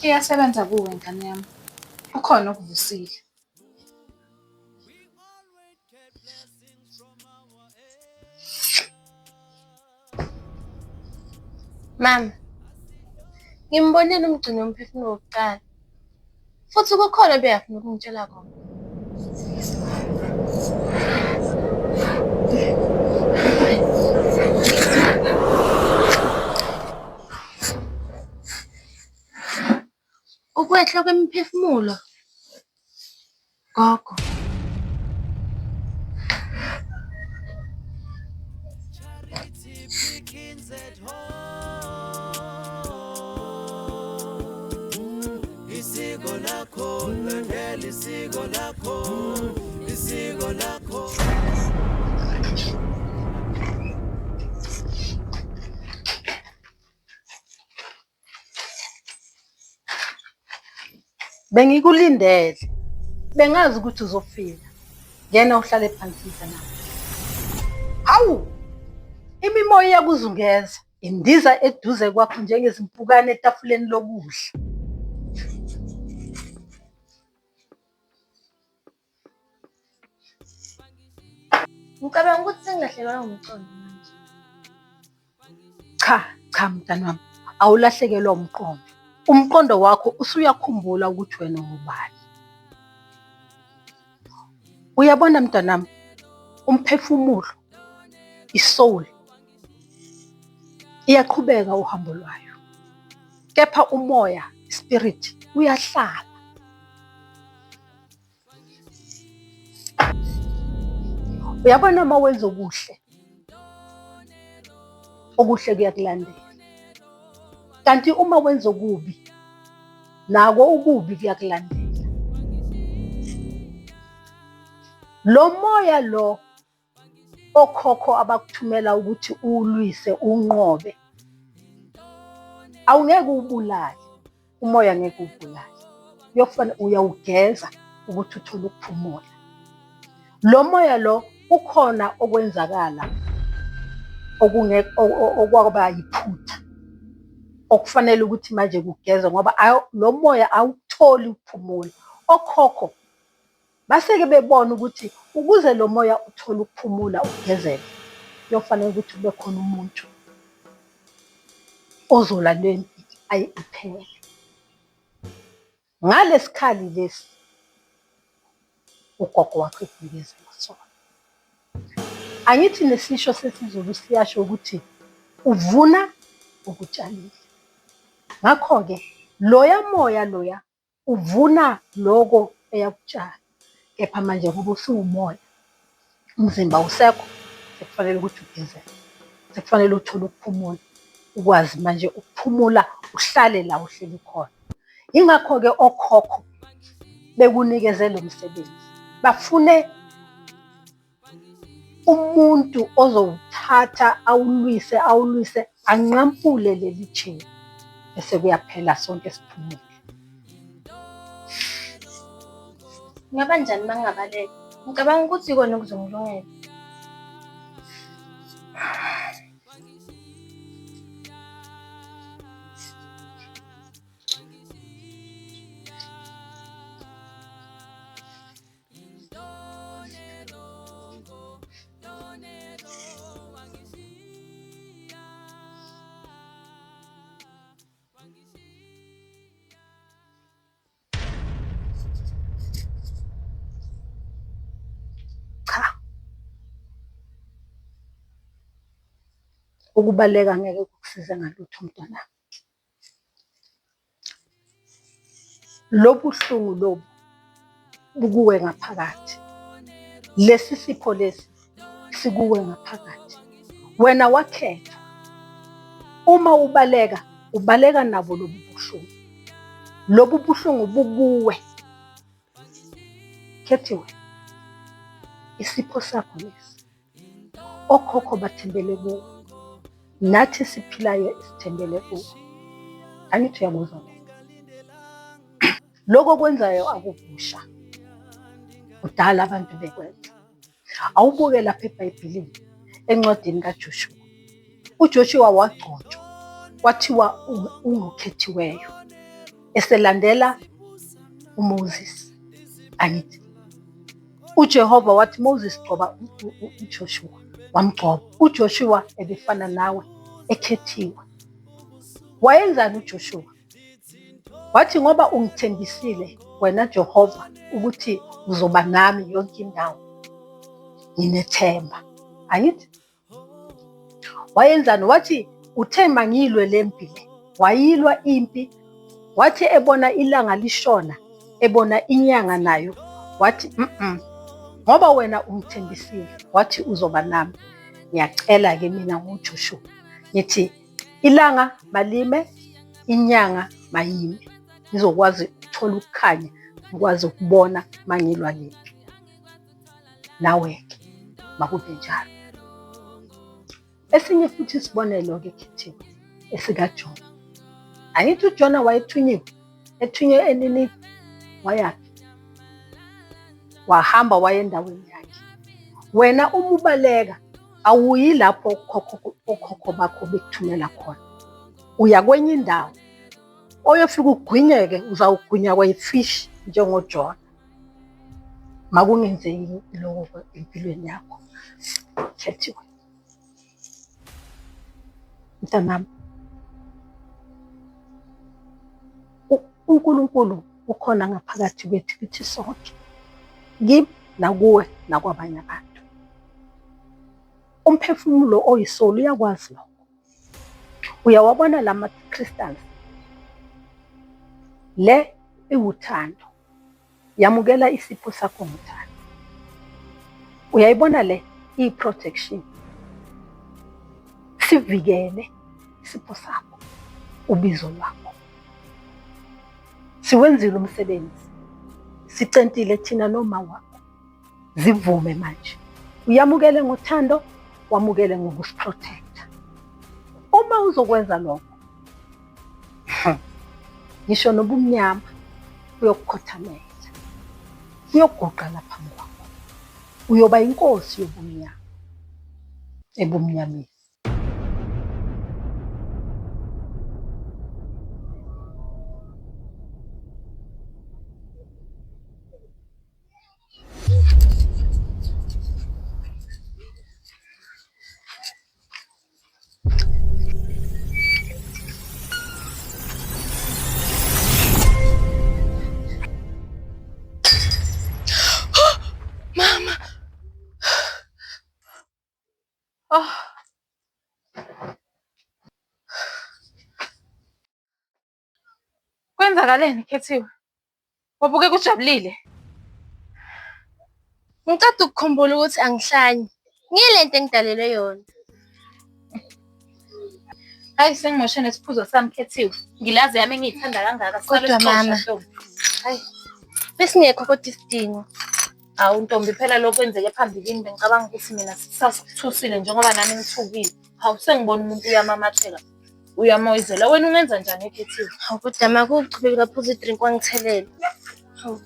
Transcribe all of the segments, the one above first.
Iyasebenza kuwe ngane yami. Ukhona okuvusile. Mama, ngimbonile umgcini womphefumulo wokuqala. Futhi kukhona obeyafuna ukungitshela khona. Ukwehla kwemiphefumulo. Gogo. Isiko lakho, landela isiko lakho, isiko lakho. Bengikulindele. Bengazi ukuthi uzofika. Ngena uhlale phansi mntana. Hawu! Imimoya iyakuzungeza. Indiza eduze kwakho njengezimpukane etafuleni lokudla. Ngicabanga ukuthi sengilahlekelwa umqondo manje. Cha mntana wami. Awulahlekelwa umqondo. Umqondo wakho usuyakhumbula ukuthi wena ungubani. Uyabona mntanami, umphefumulo, isoul, iyaqhubeka uhambo lwayo. Kepha umoya, spirit, uyahlala. Uyabona uma wenza okuhle, okuhle kuyakulandela. Kanti uma wenza okubi, nako ukubi kuyakulandela. Lo moya lo okhokho abakuthumela ukuthi uwulwise unqobe, awungeke ubulale. Umoya ngeke ubulale. Kuyofana uyawugeza ukuthi uthole ukuphumula. Lo moya lo ukhona okwenzakala okwaba yiphutha. Okufanele ukuthi manje kugezwe ngoba lo moya awutholi ukuphumula. Okhokho baseke bebona ukuthi ukuze lo moya uthole ukuphumula ugezele, kuyofanele ukuthi kube khona umuntu ozola le mpilo ayiphele. Ngalesikhali lesi ugogo wakho ekunikeza sona. Angithi nesisho sesiZulu siyasho ukuthi uvuna ukutshalile. Ngakho-ke loya moya loya uvuna loko eyakutshala. Kepha manje ngoba usuwumoya, umzimba awusekho, sekufanele ukuthi ugezele. Sekufanele uthole ukuphumula. Ukwazi manje ukuphumula uhlale la uhleli khona. Yingakho-ke okhokho bekunikeze lo msebenzi. Bafune umuntu ozowuthatha awulwise anqampule leli thini. Bese kuyaphela sonke siphumule. Ngaba njani mangabaleka? Ngicabanga ukuthi ikona okuzongilungela. ukubaleka ngeke kukusize ngalutho mntwana. Lobu buhlungu lobu bukuwe ngaphakathi. Lesi sipho lesi sikuwe ngaphakathi. Wena wakhethwa. Uma ubaleka, ubaleka nabo lobu buhlungu. Lobu buhlungu bukuwe. Khethiwe. Isipho sakho lesi. Okhokho bathembele kuwe. Nathi siphilayo isithembele kuwe. Angithi uyakuzwa. Lokho kwenzayo akuvusha. Kudala abantu bekwenza. Awubuke lapha eBhayibhelini encwadini kaJoshua. UJoshua wagcotshwa kwathiwa ungokhethiweyo. Eselandela uMoses. Angithi uJehova wathi Moses gcoba uJoshua. Wamgcoba. UJoshua ebefana nawe ekhethiwe. Wayenzani uJoshua? Wathi ngoba ungithembisile wena Jehova ukuthi uzoba nami yonke indawo. Nginethemba. Angithi? Wayenzani? Wathi uthe mangilwe lempi le. Wayilwa impi. Wathi ebona ilanga lishona, ebona inyanga nayo. Wathi ngoba wena ungithembisile, wathi uzoba nami. Ngiyacela ke mina ngoJoshua. Ngithi ilanga malime, inyanga mayime. Ngizokwazi ukuthola ukukhanya, ngikwazi ukubona mangilwa lempi. Nawe ke makube njalo. Esinye futhi isibonelo ke khethiwe esikaJona. Angithi uJona wayethunyiwe, ethunywe enini wayaphi? Wahamba waye endaweni yakhe. Wena uma ubaleka awuyi lapho okhokho bakho bekuthumela khona. Uya kwenye indawo. Oyofika ugwinyeke, uzawugwinya kwayifishi njengoJona. Makungenzeki lokho empilweni yakho. Khethiwe. Mntanami. uNkulunkulu ukhona ngaphakathi kwethu kithi sonke. Kimi nakuwe nakwabanye abantu. Umphefumulo oyisolo uyakwazi lokho. Uyawabona lama crystals. Le iwuthando. Yamukela isipho sakho ngothando. Uyayibona le i-protection. Sivikele isipho sakho, ubizo lwakho. Siwenzile umsebenzi. Sicentile thina noma wakho. Zivume manje. Uyamukele ngothando, wamukele ngokusiprotecta. Uma uzokwenza lokho, ngisho nobumnyama uyokukhothamela. Uyokugoqa lapha kwakho. Uyoba inkosi yobumnyama. Ebumnyameni. Kwenzakaleni Khethiwe? Wabuke kujabulile? Ngicela ukukhumbula ukuthi angihlanyi. Ngiyilento engidalelwe yona. Hayi sengimoshe nesiphuzo sami Khethiwe. Ngilazi yami engiyithanda kangaka. Kodwa mama. Hayi. Besingekho kodwa isidingo. Awu Ntombi phela lokho kwenzeke phambilini bengicabanga ukuthi mina sasikuthusile njengoba nami ngithukile. Hawu sengibona umuntu uyamamatheka. Uyamoyizela. Wena ungenza njani Khethiwe? Hawu kodwa makuchubeka kaphuza idrink wangithelela. Hawu.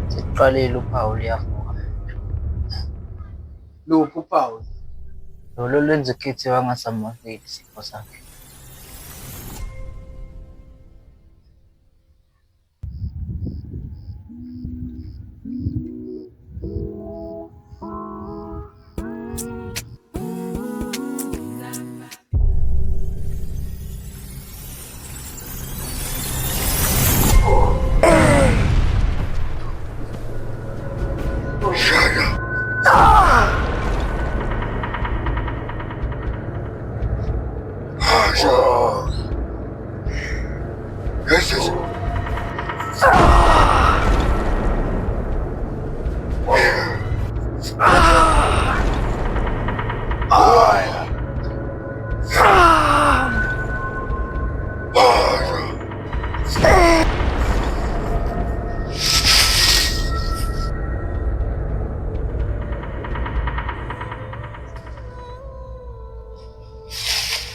Sekuqalile uphawu liyavuka. Luphi uphawu? Lolo lwenza uKhethiwe angasamukeli isipho sakhe.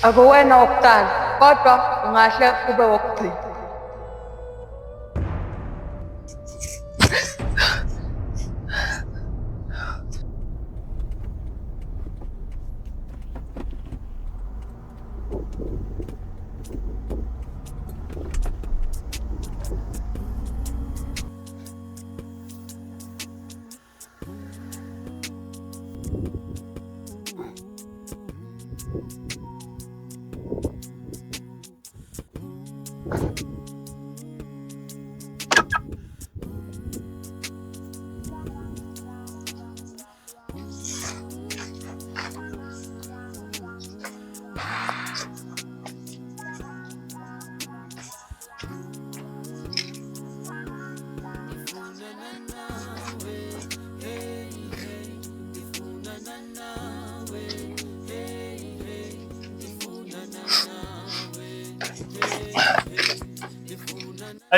Akuwena wokuqala kodwa ungahle ube wokugcina.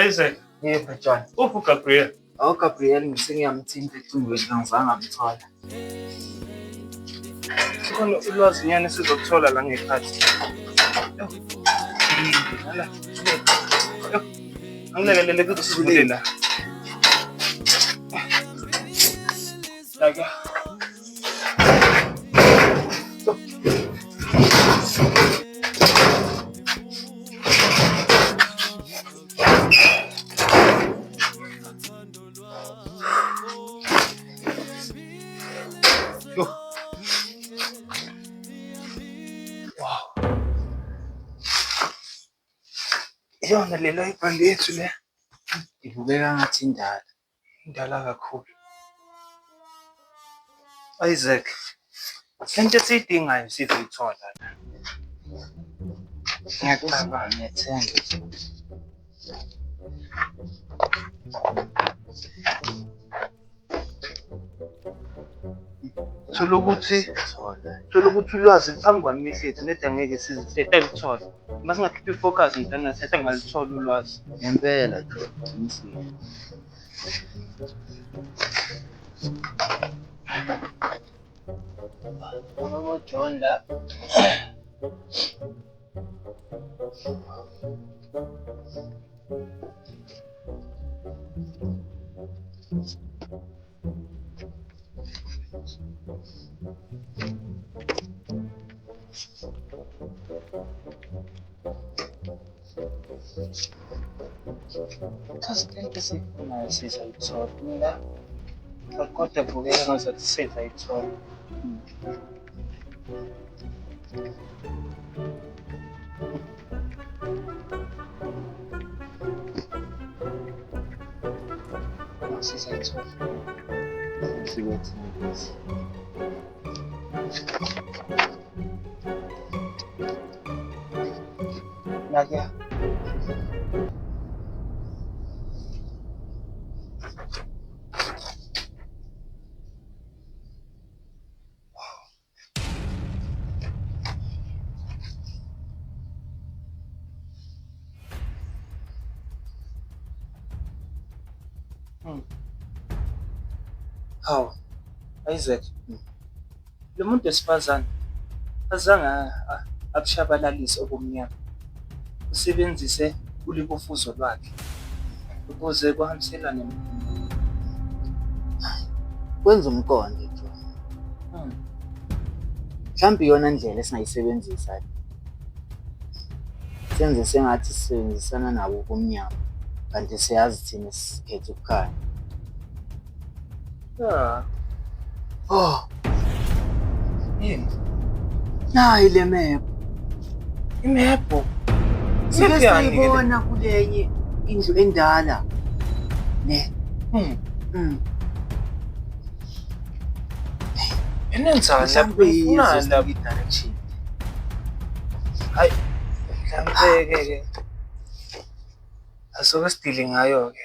Isaac, Yebo John. uphi uGabriel? Gabriel ngisengiyamthinta ecingweni ngizange amthola. Khona ulwazi nyane sizokuthola la ngekhathi. Angilekelele kuzosivule la. Laka. Yona lela ibhandi yethu le Ibukeka ngathi indala. indala kakhulu. Isaac, lento esiyidingayo sizoyithola la. Ngiyacabanga ngiyethemba. Thola ukuthi ulwazi phambi kwami lethu nede angeke sizithethe lithola. Masingakhiphi ifocus mntana sethe ngalithola ulwazi. Ngempela John. Ngisile. John la. Kasitente sifunayo sizayithola. Kodwa bukeka ngazathi sizayithola. Sizayithola. Sibethembisa. Laka. Hawu, Isaac, lo muntu wesifazane azange abushabalalise obumnyama. Usebenzise ulibofuzo lwakhe ukuze kuhambiselane Kwenza umqondo John. Mhlawumbe iyona ndlela esingayisebenzisa. Senze sengathi sisebenzisana nabo bomnyama. Kanti siyazi thina sikhethe ukukhanya. Oh, yini? nayi le map. Imepho. Sike sayibona kulenye indlu endala. Ne. Enenzani Mhlawumbe lapho yizo ufuna la direction. hayi Mhlampe-ke asuke sidile ngayo-ke.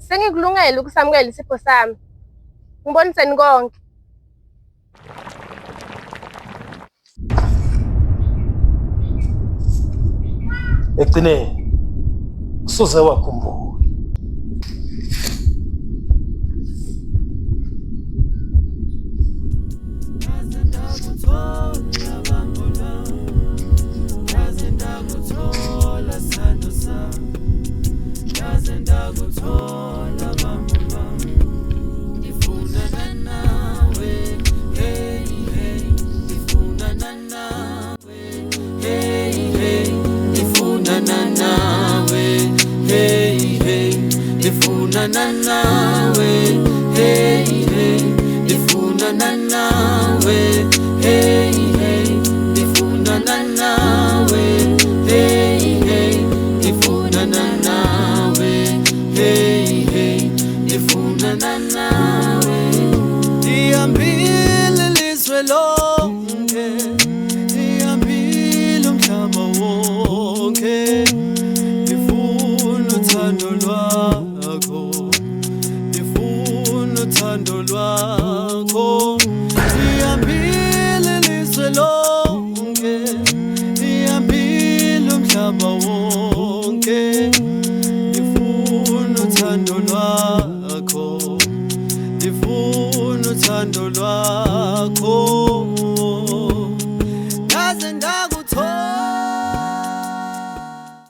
Sengikulungele ukusamukela isipho sami. Ngiboniseni konke. Ekugcineni kusuze wakhumbula Dihambile ilizwe lonke